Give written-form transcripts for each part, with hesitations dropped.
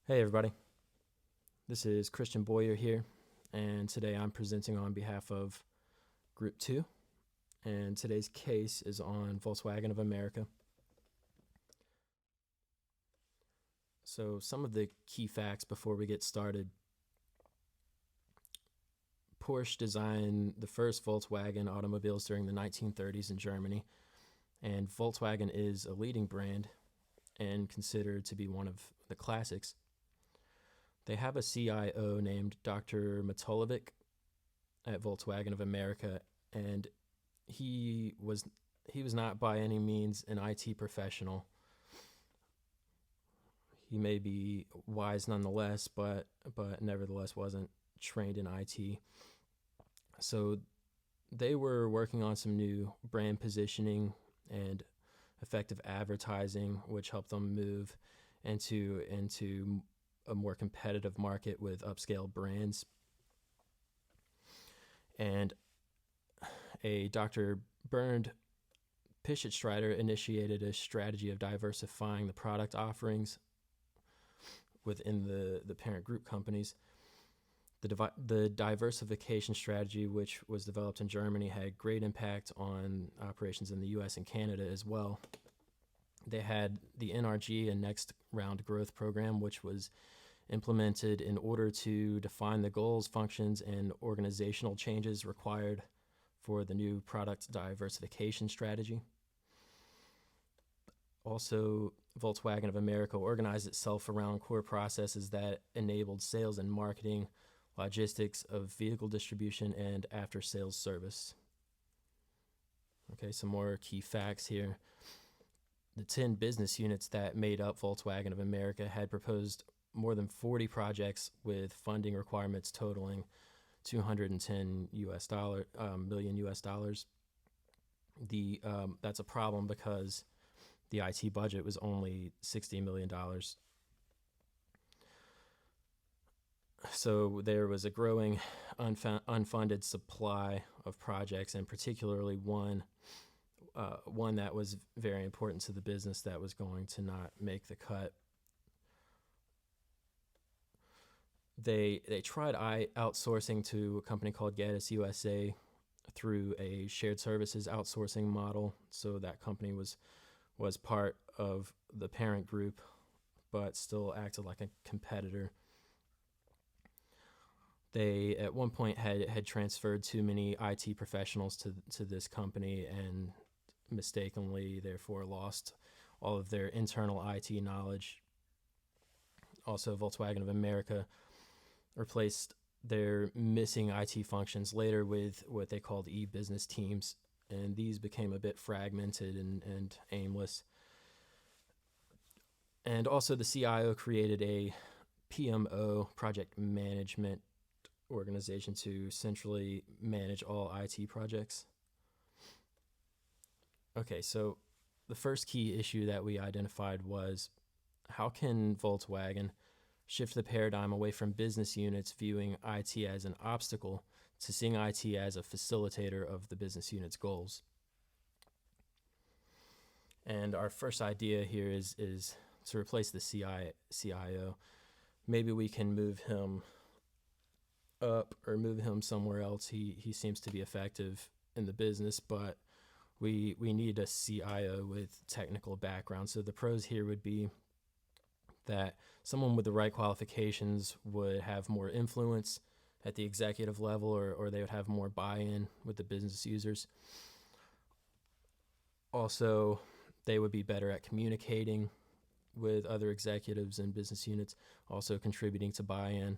Hey everybody, this is Christian Boyer here, and today I'm presenting on behalf of Group 2, and today's case is on Volkswagen of America. So some of the key facts before we get started. Porsche designed the first Volkswagen automobiles during the 1930s in Germany, and Volkswagen is a leading brand and considered to be one of the classics. They have a CIO named Dr. Matulovic at Volkswagen of America, and he was not by any means an IT professional. He may be wise nonetheless, but nevertheless wasn't trained in IT. So they were working on some new brand positioning and effective advertising, which helped them move into a more competitive market with upscale brands. And a Dr. Bernd Pichitstreiter initiated a strategy of diversifying the product offerings within the parent group companies. The diversification strategy, which was developed in Germany, had great impact on operations in the US and Canada as well. They had the NRG and Next Round Growth Program, which was implemented in order to define the goals, functions, and organizational changes required for the new product diversification strategy. Also, Volkswagen of America organized itself around core processes that enabled sales and marketing, logistics of vehicle distribution, and after-sales service. Okay, some more key facts here. The 10 business units that made up Volkswagen of America had proposed more than 40 projects with funding requirements totaling $210 million US dollars. That's a problem because the IT budget was only $60 million. So there was a growing unfunded supply of projects, and particularly one that was very important to the business that was going to not make the cut. They tried outsourcing to a company called Gaddis USA through a shared services outsourcing model. So that company was part of the parent group, but still acted like a competitor. They at one point had transferred too many IT professionals to this company and mistakenly therefore lost all of their internal IT knowledge. Also, Volkswagen of America replaced their missing IT functions later with what they called e-business teams, and these became a bit fragmented and aimless. And also the CIO created a PMO, project management organization, to centrally manage all IT projects. Okay, so the first key issue that we identified was, how can Volkswagen shift the paradigm away from business units viewing IT as an obstacle to seeing IT as a facilitator of the business unit's goals? And our first idea here is to replace the CIO. Maybe we can move him up or move him somewhere else. He seems to be effective in the business, but we need a CIO with technical background. So the pros here would be that someone with the right qualifications would have more influence at the executive level, or they would have more buy-in with the business users. Also, they would be better at communicating with other executives and business units, also contributing to buy-in.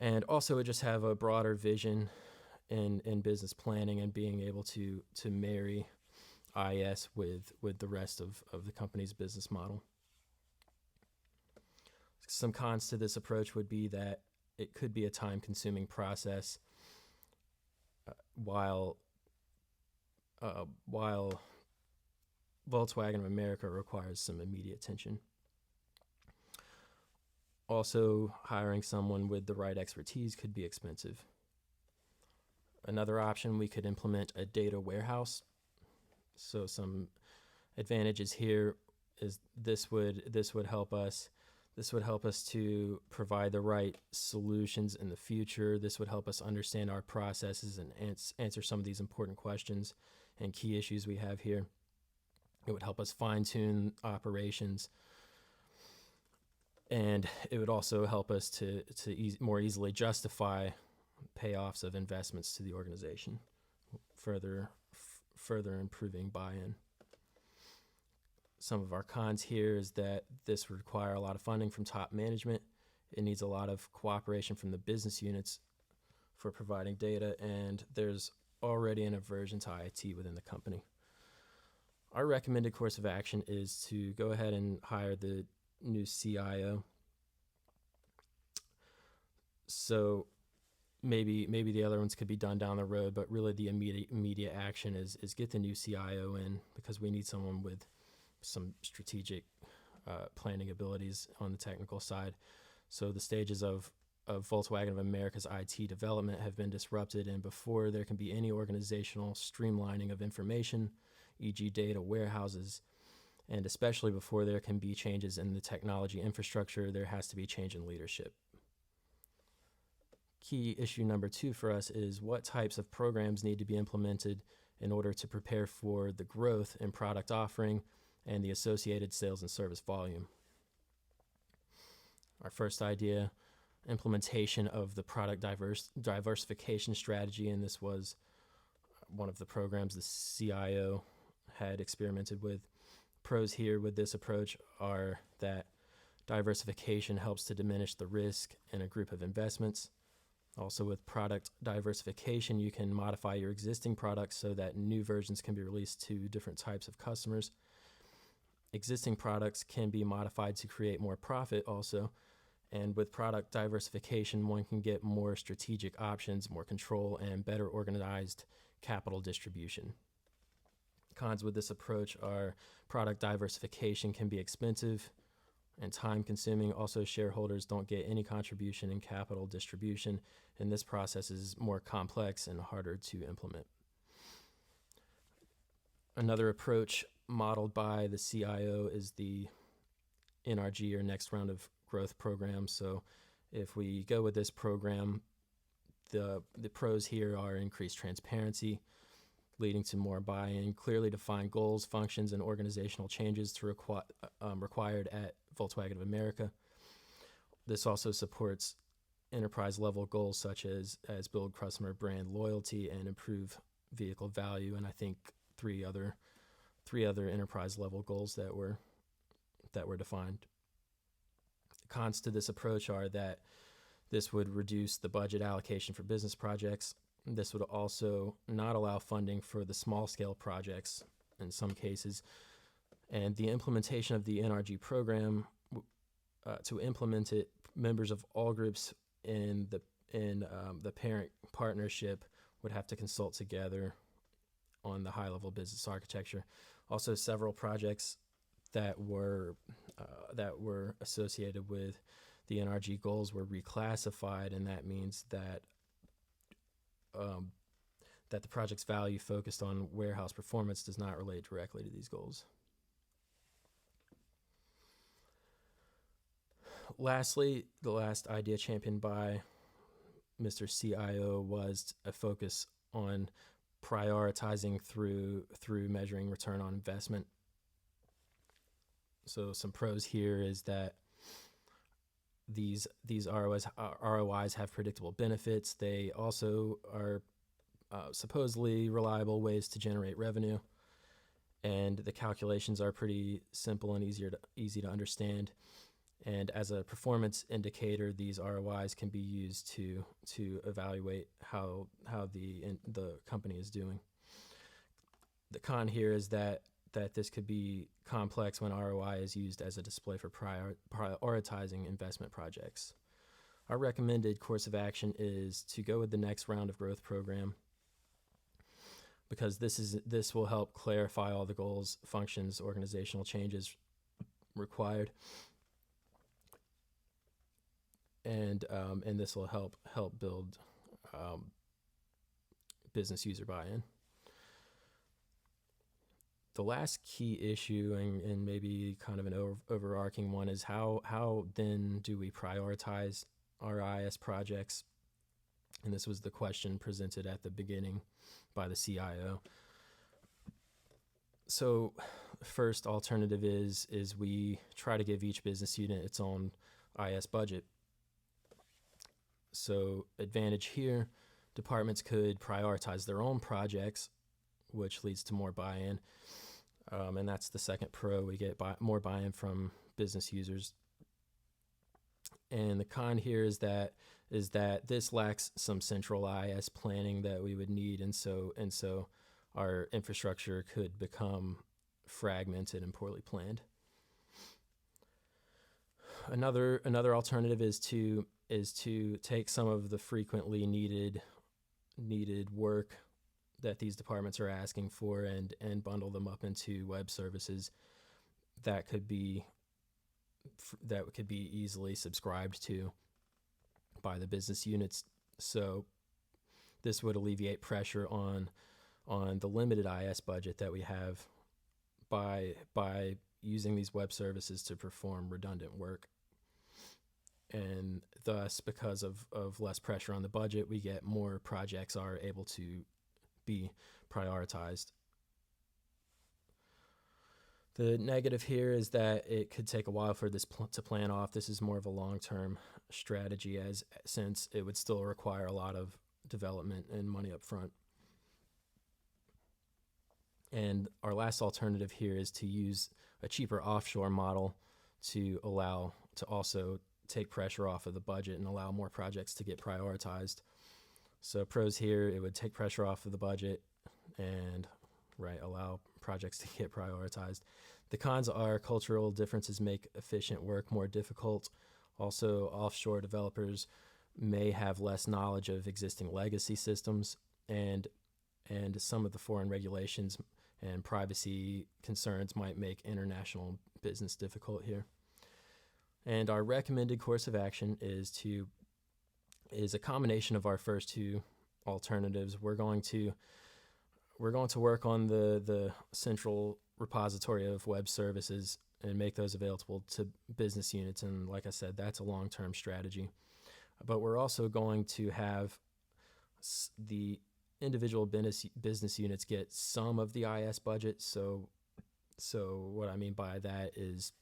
And also would just have a broader vision in business planning and being able to marry IS with the rest of the company's business model. Some cons to this approach would be that it could be a time-consuming process, while Volkswagen of America requires some immediate attention. Also, hiring someone with the right expertise could be expensive. Another option, we could implement a data warehouse. So some advantages here is this would help us This would help us to provide the right solutions in the future. This would help us understand our processes and answer some of these important questions and key issues we have here. It would help us fine-tune operations, and it would also help us to more easily justify payoffs of investments to the organization, further improving buy-in. Some of our cons here is that this would require a lot of funding from top management. It needs a lot of cooperation from the business units for providing data, and there's already an aversion to IT within the company. Our recommended course of action is to go ahead and hire the new CIO. So maybe the other ones could be done down the road, but really the immediate action is get the new CIO in, because we need someone with some strategic planning abilities on the technical side. So the stages of Volkswagen of America's IT development have been disrupted, and before there can be any organizational streamlining of information, e.g. data warehouses, and especially before there can be changes in the technology infrastructure, there has to be change in leadership. Key issue number 2 for us is what types of programs need to be implemented in order to prepare for the growth in product offering and the associated sales and service volume. Our first idea, implementation of the product diversification strategy, and this was one of the programs the CIO had experimented with. Pros here with this approach are that diversification helps to diminish the risk in a group of investments. Also, with product diversification, you can modify your existing products so that new versions can be released to different types of customers. Existing products can be modified to create more profit also, and with product diversification, one can get more strategic options, more control, and better organized capital distribution. Cons with this approach are product diversification can be expensive and time consuming. Also, shareholders don't get any contribution in capital distribution, and this process is more complex and harder to implement. Another approach modeled by the CIO is the NRG, or Next Round of Growth program. So if we go with this program, the pros here are increased transparency, leading to more buy-in, clearly defined goals, functions, and organizational changes required at Volkswagen of America. This also supports enterprise-level goals such as build customer brand loyalty and improve vehicle value, and I think three other enterprise-level goals that were defined. Cons to this approach are that this would reduce the budget allocation for business projects. This would also not allow funding for the small-scale projects in some cases. And the implementation of the NRG program, to implement it, members of all groups in the parent partnership would have to consult together on the high-level business architecture. Also, several projects that were associated with the NRG goals were reclassified, and that means that the project's value focused on warehouse performance does not relate directly to these goals. Lastly, the last idea championed by Mr. CIO was a focus on prioritizing through measuring return on investment. So some pros here is that these ROIs have predictable benefits. They also are supposedly reliable ways to generate revenue, and the calculations are pretty simple and easy to understand. And as a performance indicator, these ROIs can be used to evaluate how the company is doing. The con here is that this could be complex when ROI is used as a display for prioritizing investment projects. Our recommended course of action is to go with the Next Round of Growth program, because this will help clarify all the goals, functions, organizational changes required, and this will help build business user buy-in. the last key issue, and maybe kind of an overarching one, is how then do we prioritize our IS projects? And this was the question presented at the beginning by the CIO. So first alternative is we try to give each business unit its own IS budget. So advantage here, departments could prioritize their own projects, which leads to more buy-in. And that's the second pro. We get more buy-in from business users. And the con here is that this lacks some central IS planning that we would need, and so our infrastructure could become fragmented and poorly planned. Another alternative is to take some of the frequently needed work that these departments are asking for and bundle them up into web services that could be easily subscribed to by the business units. So this would alleviate pressure on the limited IS budget that we have by using these web services to perform redundant work. And thus, because of less pressure on the budget, we get more projects are able to be prioritized. The negative here is that it could take a while for this to plan off. This is more of a long-term strategy, since it would still require a lot of development and money up front. And our last alternative here is to use a cheaper offshore model to also take pressure off of the budget and allow more projects to get prioritized. So pros here, it would take pressure off of the budget and allow projects to get prioritized. The cons are cultural differences make efficient work more difficult. Also, offshore developers may have less knowledge of existing legacy systems, and some of the foreign regulations and privacy concerns might make international business difficult here. And our recommended course of action is a combination of our first two alternatives. We're going to work on the central repository of web services and make those available to business units. And like I said, that's a long-term strategy. But we're also going to have the individual business units get some of the IS budget. So what I mean by that is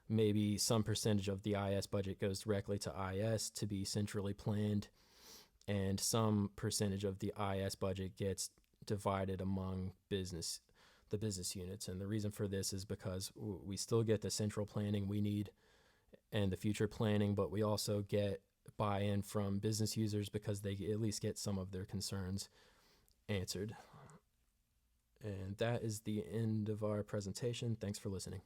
maybe some percentage of the IS budget goes directly to IS to be centrally planned, and some percentage of the IS budget gets divided among the business units. And the reason for this is because we still get the central planning we need and the future planning, but we also get buy-in from business users because they at least get some of their concerns answered. And that is the end of our presentation. Thanks for listening.